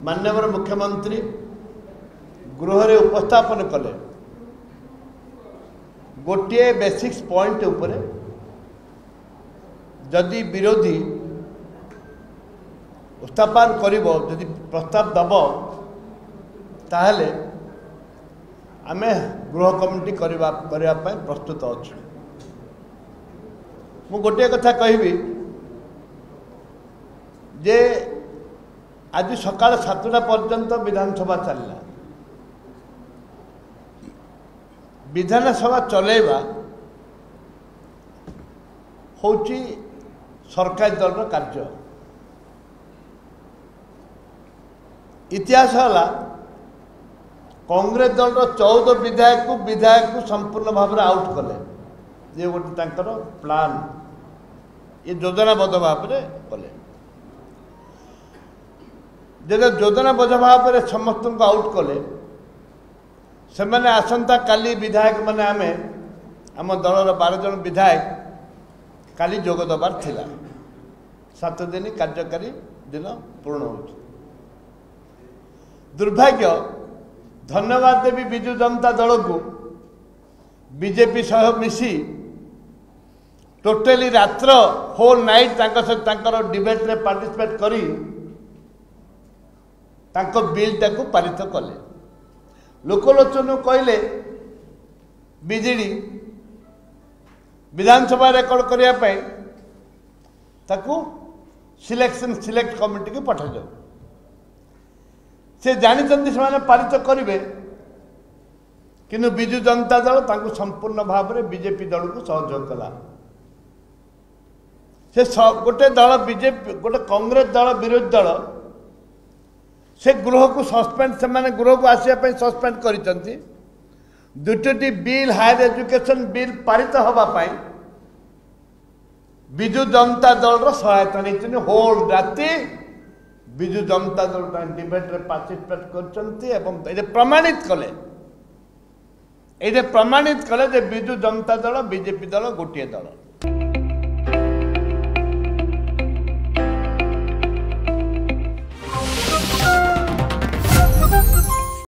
माननीय मुख्यमंत्री गृह रे उपस्थापन कले गोटे बेसिक्स पॉइंट उपरे जदि विरोधी उत्थापन करिवो जदि प्रस्ताव दब ताहले आमे गृह कमिटी करबा प्रस्तुत अच्छे। मु गोटे कथा कहबी जे आज सकाल 7टा पर्यंत विधानसभा चलला। विधानसभा चलेबा होची सरकारी दल कार्य। इतिहास है कांग्रेस दल 14 विधायक को संपूर्ण भाव आउट कले। ये गोटे प्लान ये योजनाबद्ध भाव में कले। जब योजनाबद्ध भाव में समस्त को आउट कले से मैंने आसंता काली विधायक मैंने आमे आम दलर 12 जन विधायक काली जोग दबार थिला। 7 दिन कार्यकारी दिन पूर्ण हो। दुर्भाग्य धन्यवाद देवी विजु जनता दल को बीजेपी सह मिसी टोटली रात्र होल नाइट डिबेट रे पार्टिसिपेट करी तांको बिल टाको पारित कले। लोकलोचन कहले बिजेडी विधानसभा रेकर्ड करने ताकू सिलेक्ट कमिटी को पठा जाऊ। से जानते से पारित करेंगे किंतु विजु जनता दल तांको संपूर्ण भाव में बीजेपी दल को सहयोग कला। से गोटे दल बीजेपी गोटे कांग्रेस दल विरोधी दल से गृह को सस्पेंड से माने गृह को आसिया सस्पेंड करिसंती। दुटी बिल हायर एजुकेशन बिल पारित हवा पाई विजु जनता दल सहायता नहीं। होल राति विजु जनता दल डिबेट रे पार्टिसिपेट कर प्रमाणित कले जे विजु जनता दल बीजेपी दल गोटे दल।